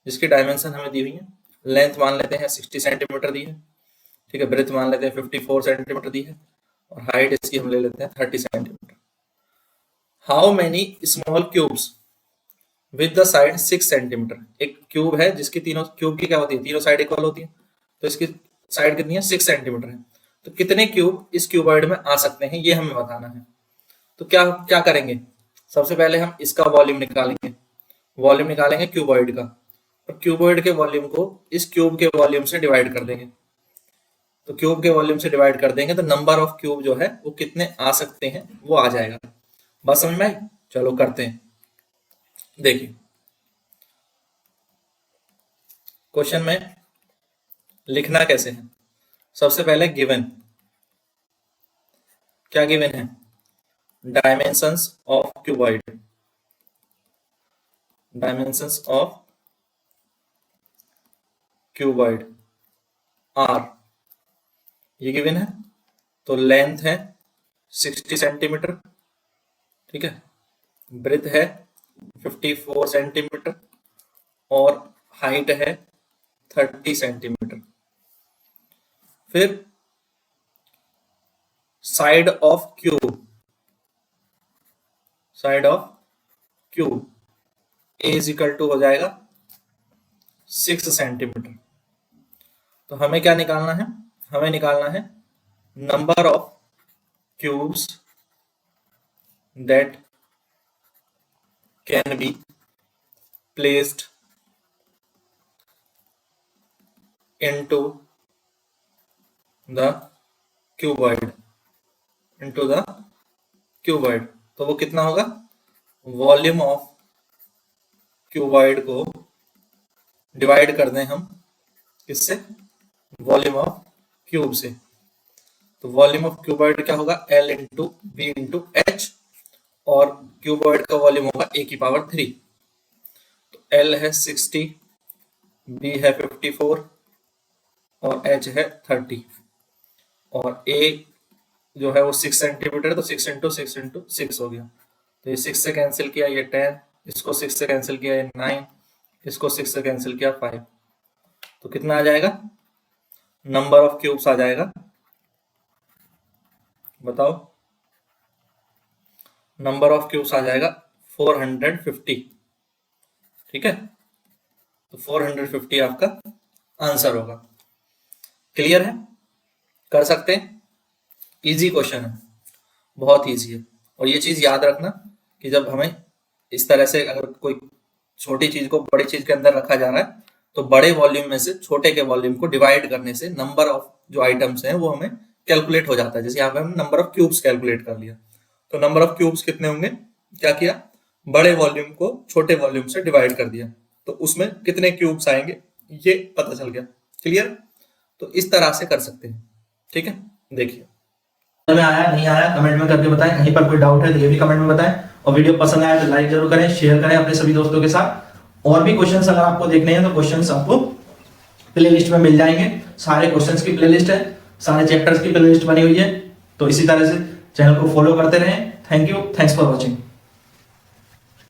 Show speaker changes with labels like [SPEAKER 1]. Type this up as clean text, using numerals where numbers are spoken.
[SPEAKER 1] जिसकी डायमेंशन हमें दी हुई है। लेंथ मान लेते हैं 60 सेंटीमीटर दी है, ठीक है। ब्रेथ मान लेते हैं 54 सेंटीमीटर दी है, और हाइट इसकी हम ले लेते हैं 30 centimetre. How many small cubes with the side 6 centimetre. एक क्यूब है जिसकी तीनों क्यूब की क्या होती है, तीनों साइड इक्वल होती है, तो इसकी साइड कितनी है, 6 सेंटीमीटर है। तो कितने क्यूब इस क्यूबॉइड में आ सकते हैं ये हमें बताना है। तो क्या क्या करेंगे, सबसे पहले हम इसका वॉल्यूम निकालेंगे, वॉल्यूम निकालेंगे क्यूबॉइड का, और क्यूबॉइड के वॉल्यूम को इस क्यूब के वॉल्यूम से डिवाइड कर देंगे। तो क्यूब के वॉल्यूम से डिवाइड कर देंगे तो नंबर ऑफ क्यूब जो है वो कितने आ सकते हैं वो आ जाएगा। बात समझ में आई? चलो करते हैं। देखिए क्वेश्चन में लिखना कैसे है। सबसे पहले गिवन, क्या गिवन है, dimensions of cuboid, dimensions of cuboid are, ये गिवन है। तो लेंथ है 60 सेंटीमीटर, ठीक है, ब्रेथ है 54 सेंटीमीटर, और हाइट है 30 सेंटीमीटर। फिर side of cube, side of cube a is equal to हो जाएगा 6 सेंटीमीटर। तो हमें क्या निकालना है, हमें निकालना है number of cubes that can be placed into the cuboid, into the cuboid. तो वो कितना होगा, वॉल्यूम ऑफ क्यूबॉइड को डिवाइड कर दें हम किससे, वॉल्यूम ऑफ क्यूब से। तो वॉल्यूम ऑफ क्यूबॉइड क्या होगा, L into B into H, और क्यूबॉइड का वॉल्यूम होगा a की पावर 3। तो L है 60, B है 54 और h है 30, और a जो है वो 6 सेंटीमीटर, तो 6 इंटू 6 इंटू 6 हो गया। तो ये 6 से कैंसिल किया ये 10, इसको 6 से कैंसिल किया ये 9, इसको 6 से कैंसिल किया 5। तो कितना आ जाएगा, नंबर ऑफ क्यूब्स आ जाएगा, बताओ, नंबर ऑफ क्यूब्स आ जाएगा 450, ठीक है। तो 450 आपका आंसर होगा। क्लियर है, कर सकते हैं, इजी क्वेश्चन है, बहुत इजी है। और ये चीज याद रखना कि जब हमें इस तरह से अगर कोई छोटी चीज को बड़ी चीज के अंदर रखा जा रहा है तो बड़े वॉल्यूम में से छोटे के वॉल्यूम को डिवाइड करने से नंबर ऑफ जो आइटम्स हैं वो हमें कैलकुलेट हो जाता है। जैसे यहाँ पे हमने नंबर ऑफ क्यूब्स कैलकुलेट कर लिया, तो नंबर ऑफ क्यूब्स कितने होंगे, क्या किया, बड़े वॉल्यूम को छोटे वॉल्यूम से डिवाइड कर दिया, तो उसमें कितने क्यूब्स आएंगे ये पता चल गया। क्लियर? तो इस तरह से कर सकते हैं, ठीक है। देखिए
[SPEAKER 2] में आया नहीं आया कमेंट में करके बताएं, कहीं पर कोई डाउट है तो ये भी कमेंट में बताएं, और वीडियो पसंद आया तो लाइक जरूर करें, शेयर करें अपने सभी दोस्तों के साथ। और भी क्वेश्चंस अगर आपको देखने हैं तो क्वेश्चंस आपको प्लेलिस्ट में मिल जाएंगे, सारे क्वेश्चंस की प्लेलिस्ट है, सारे चैप्टर्स की प्लेलिस्ट बनी हुई है। तो इसी तरह से चैनल को फॉलो करते रहें। Thank you, thanks for watching.